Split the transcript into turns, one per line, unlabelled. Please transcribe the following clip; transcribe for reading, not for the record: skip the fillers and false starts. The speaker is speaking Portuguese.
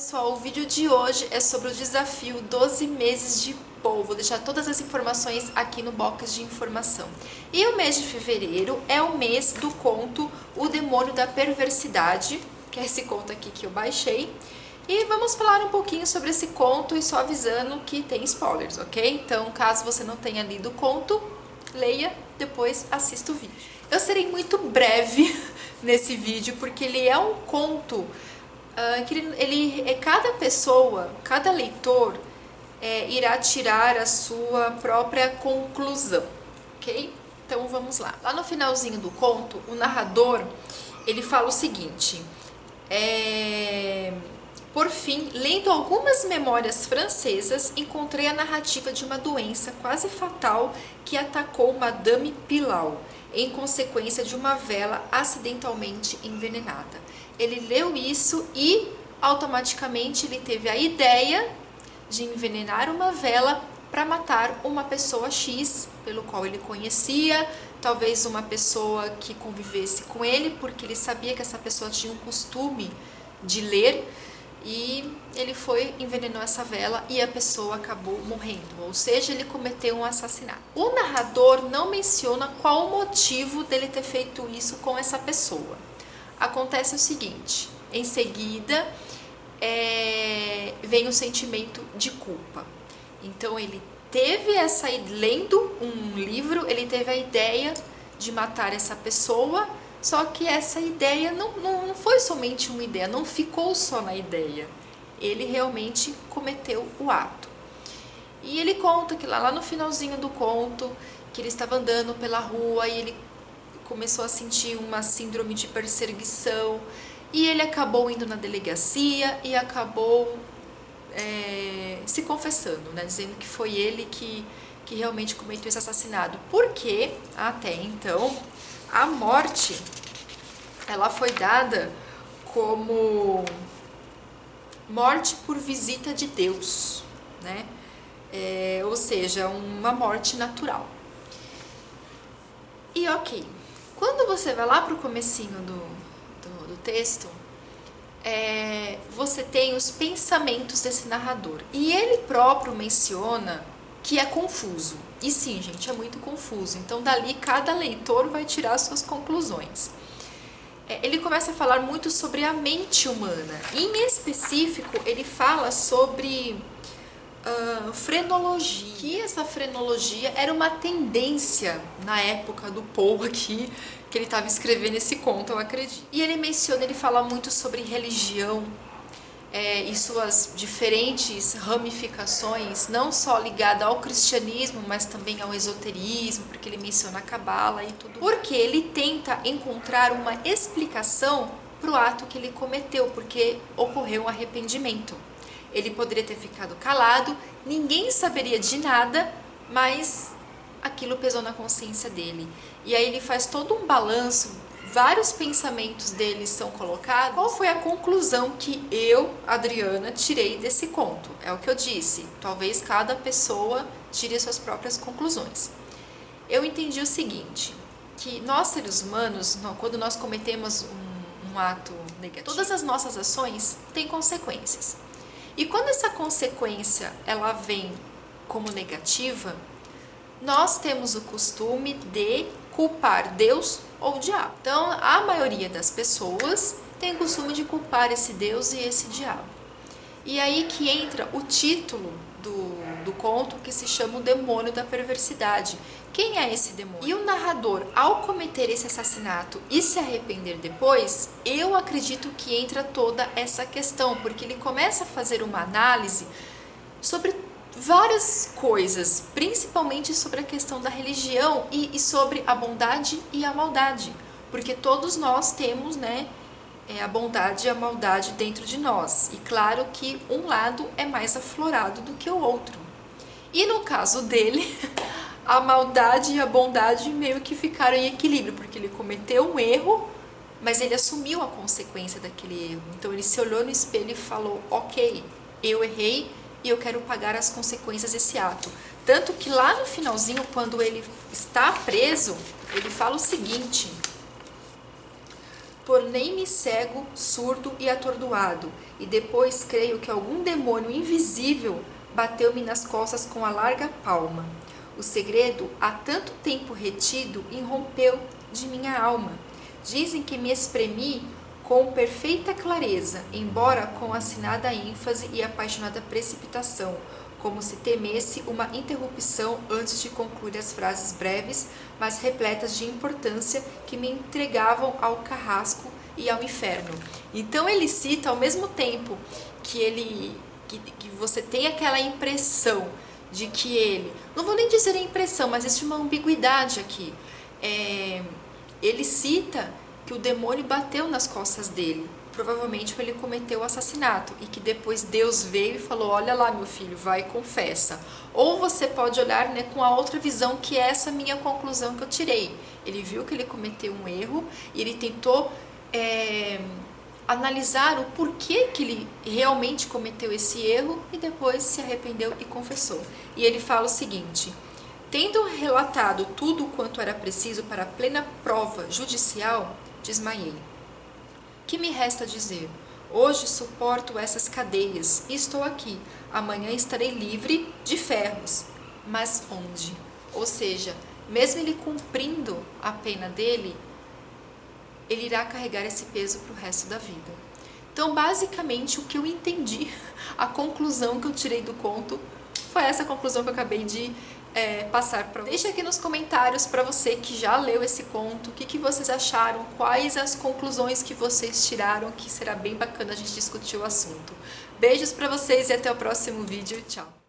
pessoal, o vídeo de hoje é sobre o desafio 12 meses de Paul. Vou deixar todas as informações aqui no box de informação. E o mês de fevereiro é o mês do conto O Demônio da Perversidade, que é esse conto aqui que eu baixei. E vamos falar um pouquinho sobre esse conto e só avisando que tem spoilers, ok? Então, caso você não tenha lido o conto, leia, depois assista o vídeo. Eu serei muito breve nesse vídeo, porque ele é um conto que cada pessoa, cada leitor irá tirar a sua própria conclusão, ok? Então vamos lá. Lá no finalzinho do conto, o narrador ele fala o seguinte: por fim, lendo algumas memórias francesas, encontrei a narrativa de uma doença quase fatal que atacou Madame Pilau, em consequência de uma vela acidentalmente envenenada. Ele leu isso e automaticamente ele teve a ideia de envenenar uma vela para matar uma pessoa X, pelo qual ele conhecia, talvez uma pessoa que convivesse com ele, porque ele sabia que essa pessoa tinha um costume de ler, e ele envenenou essa vela e a pessoa acabou morrendo, ou seja, ele cometeu um assassinato. O narrador não menciona qual o motivo dele ter feito isso com essa pessoa. Acontece o seguinte: em seguida vem o sentimento de culpa. Então ele lendo um livro, ele teve a ideia de matar essa pessoa, só que essa ideia não foi somente uma ideia, não ficou só na ideia. Ele realmente cometeu o ato. E ele conta que lá no finalzinho do conto, que ele estava andando pela rua e ele começou a sentir uma síndrome de perseguição, e ele acabou indo na delegacia e acabou se confessando, né, dizendo que foi ele que realmente cometeu esse assassinato, porque até então a morte ela foi dada como morte por visita de Deus, né? Ou seja, uma morte natural. E ok, quando você vai lá para o comecinho do texto, você tem os pensamentos desse narrador. E ele próprio menciona que é confuso. E sim, gente, é muito confuso. Então, dali, cada leitor vai tirar suas conclusões. Ele começa a falar muito sobre a mente humana. Em específico, ele fala sobre frenologia. Que essa frenologia era uma tendência na época do Paul aqui, que ele estava escrevendo esse conto, eu acredito. E ele fala muito sobre religião e suas diferentes ramificações, não só ligada ao cristianismo, mas também ao esoterismo, porque ele menciona a cabala e tudo. Porque ele tenta encontrar uma explicação para o ato que ele cometeu, porque ocorreu um arrependimento. Ele poderia ter ficado calado, ninguém saberia de nada, mas aquilo pesou na consciência dele. E aí ele faz todo um balanço, vários pensamentos dele são colocados. Qual foi a conclusão que eu, Adriana, tirei desse conto? É o que eu disse, talvez cada pessoa tire suas próprias conclusões. Eu entendi o seguinte, que nós seres humanos, quando nós cometemos um ato negativo, todas as nossas ações têm consequências. E quando essa consequência ela vem como negativa, nós temos o costume de culpar Deus ou o diabo. Então, a maioria das pessoas tem o costume de culpar esse Deus e esse diabo. E aí que entra o título do conto, que se chama O Demônio da Perversidade. Quem é esse demônio? E o narrador, ao cometer esse assassinato e se arrepender depois, eu acredito que entra toda essa questão, porque ele começa a fazer uma análise sobre várias coisas, principalmente sobre a questão da religião e sobre a bondade e a maldade, porque todos nós temos, né, a bondade e a maldade dentro de nós, e claro que um lado é mais aflorado do que o outro. E no caso dele, a maldade e a bondade meio que ficaram em equilíbrio, porque ele cometeu um erro, mas ele assumiu a consequência daquele erro. Então ele se olhou no espelho e falou: ok, eu errei e eu quero pagar as consequências desse ato. Tanto que lá no finalzinho, quando ele está preso, ele fala o seguinte: tornei-me cego, surdo e atordoado, e depois creio que algum demônio invisível bateu-me nas costas com a larga palma. O segredo, há tanto tempo retido, irrompeu de minha alma. Dizem que me exprimi com perfeita clareza, embora com assinada ênfase e apaixonada precipitação, como se temesse uma interrupção antes de concluir as frases breves, mas repletas de importância que me entregavam ao carrasco e ao inferno. Então ele cita ao mesmo tempo que você tem aquela impressão de que ele, não vou nem dizer a impressão, mas existe uma ambiguidade aqui. Ele cita que o demônio bateu nas costas dele, provavelmente ele cometeu o assassinato, e que depois Deus veio e falou, olha lá meu filho, vai e confessa. Ou você pode olhar, né, com a outra visão, que é essa minha conclusão que eu tirei. Ele viu que ele cometeu um erro e ele tentou analisar o porquê que ele realmente cometeu esse erro e depois se arrependeu e confessou. E ele fala o seguinte: tendo relatado tudo quanto era preciso para a plena prova judicial, desmaiei. Que me resta dizer? Hoje suporto essas cadeias e estou aqui. Amanhã estarei livre de ferros. Mas onde? Ou seja, mesmo ele cumprindo a pena dele, ele irá carregar esse peso para o resto da vida. Então, basicamente, o que eu entendi, a conclusão que eu tirei do conto, foi essa conclusão que eu acabei de passar para vocês. Deixa aqui nos comentários para você que já leu esse conto, o que vocês acharam, quais as conclusões que vocês tiraram, que será bem bacana a gente discutir o assunto. Beijos para vocês e até o próximo vídeo. Tchau!